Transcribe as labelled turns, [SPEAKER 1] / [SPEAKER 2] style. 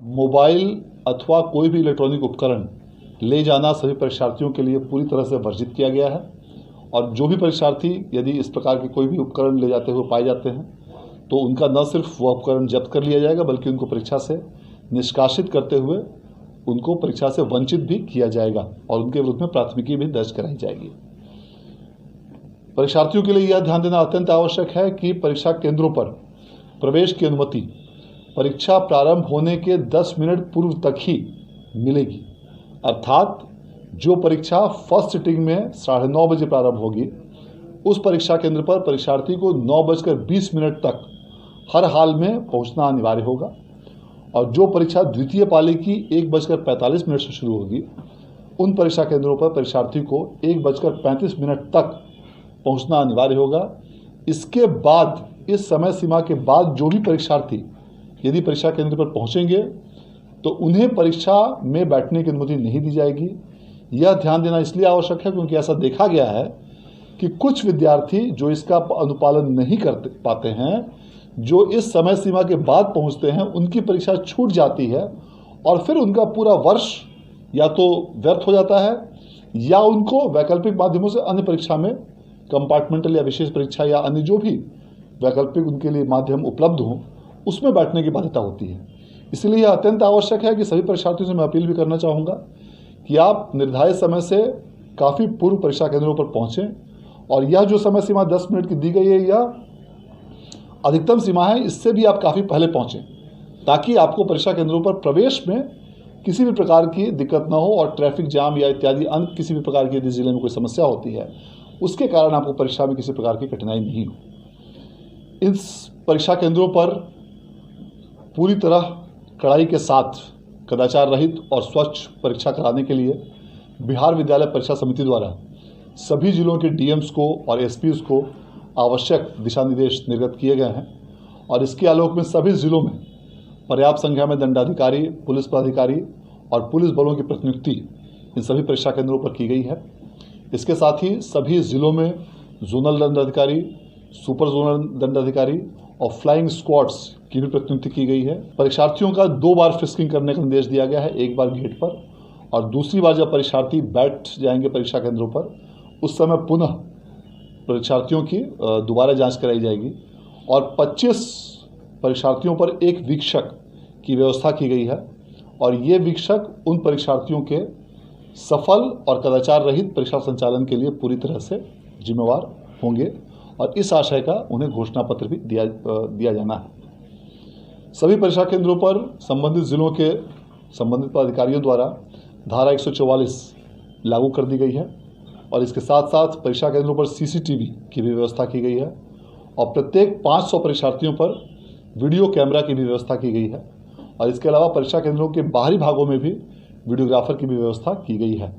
[SPEAKER 1] Mobile अथवा कोई भी इलेक्ट्रॉनिक उपकरण ले जाना सभी परीक्षार्थियों के लिए पूरी तरह से वर्जित किया गया है और जो भी परीक्षार्थी यदि इस प्रकार के कोई भी उपकरण ले जाते हुए पाए जाते हैं तो उनका न सिर्फ वह उपकरण जब्त कर लिया जाएगा बल्कि उनको परीक्षा से निष्कासित करते हुए उनको परीक्षा से वंचित भी किया जाएगा और उनके विरुद्ध में प्राथमिकी भी दर्ज कराई जाएगी। परीक्षार्थियों के लिए यह ध्यान देना अत्यंत आवश्यक है कि परीक्षा केंद्रों पर प्रवेश की अनुमति परीक्षा प्रारंभ होने के 10 मिनट पूर्व तक ही मिलेगी, अर्थात जो परीक्षा फर्स्ट सिटिंग में 9:30 बजे प्रारंभ होगी उस परीक्षा केंद्र पर परीक्षार्थी को 9:20 तक हर हाल में पहुंचना अनिवार्य होगा और जो परीक्षा द्वितीय पाली की 1:45 से शुरू होगी उन परीक्षा केंद्रों पर परीक्षार्थी को 1:35 तक पहुंचना अनिवार्य होगा। इसके बाद इस समय सीमा के बाद जो भी परीक्षार्थी यदि परीक्षा केंद्र पर पहुंचेंगे तो उन्हें परीक्षा में बैठने की अनुमति नहीं दी जाएगी। यह ध्यान देना इसलिए आवश्यक है क्योंकि ऐसा देखा गया है कि कुछ विद्यार्थी जो इसका अनुपालन नहीं कर पाते हैं, जो इस समय सीमा के बाद पहुंचते हैं, उनकी परीक्षा छूट जाती है और फिर उनका पूरा वर्ष या तो व्यर्थ हो जाता है या उनको वैकल्पिक माध्यमों से अन्य परीक्षा में कंपार्टमेंटल या विशेष परीक्षा या अन्य जो भी वैकल्पिक उनके लिए माध्यम उपलब्ध हों उसमें बैठने की बाध्यता होती है। इसलिए यह अत्यंत आवश्यक है कि सभी परीक्षार्थियों से मैं अपील भी करना चाहूँगा कि आप निर्धारित समय से काफ़ी पूर्व परीक्षा केंद्रों पर पहुँचें और यह जो समय सीमा 10 मिनट की दी गई है यह अधिकतम सीमा है, इससे भी आप काफ़ी पहले पहुँचें ताकि आपको परीक्षा केंद्रों पर प्रवेश में किसी भी प्रकार की दिक्कत ना हो और ट्रैफिक जाम या इत्यादि अन्य किसी भी प्रकार की यदि जिले में कोई समस्या होती है उसके कारण आपको परीक्षा में किसी प्रकार की कठिनाई नहीं हो। इस परीक्षा केंद्रों पर पूरी तरह कड़ाई के साथ कदाचार रहित और स्वच्छ परीक्षा कराने के लिए बिहार विद्यालय परीक्षा समिति द्वारा सभी जिलों के डीएम्स को और एसपीज को आवश्यक दिशा निर्देश निर्गत किए गए हैं और इसके आलोक में सभी जिलों में पर्याप्त संख्या में दंडाधिकारी, पुलिस पदाधिकारी और पुलिस बलों की प्रतिनियुक्ति इन सभी परीक्षा केंद्रों पर की गई है। इसके साथ ही सभी जिलों में जोनल दंडाधिकारी, सुपर जोनल दंडाधिकारी और फ्लाइंग स्क्वाड्स की भी प्रतिनियुक्ति की गई है। परीक्षार्थियों का 2 बार फ्रिस्किंग करने का निर्देश दिया गया है, एक बार गेट पर और दूसरी बार जब परीक्षार्थी बैठ जाएंगे परीक्षा केंद्रों पर उस समय पुनः परीक्षार्थियों की दोबारा जांच कराई जाएगी और 25 परीक्षार्थियों पर एक वीक्षक की व्यवस्था की गई है और ये वीक्षक उन परीक्षार्थियों के सफल और कदाचार रहित परीक्षा संचालन के लिए पूरी तरह से जिम्मेवार होंगे और इस आशय का उन्हें घोषणा पत्र भी दिया जाना है। सभी परीक्षा केंद्रों पर संबंधित जिलों के संबंधित पदाधिकारियों द्वारा धारा 144 लागू कर दी गई है और इसके साथ साथ परीक्षा केंद्रों पर सीसीटीवी की भी व्यवस्था की गई है और प्रत्येक 500 परीक्षार्थियों पर वीडियो कैमरा की भी व्यवस्था की गई है और इसके अलावा परीक्षा केंद्रों के बाहरी भागों में भी वीडियोग्राफर की भी व्यवस्था की गई है।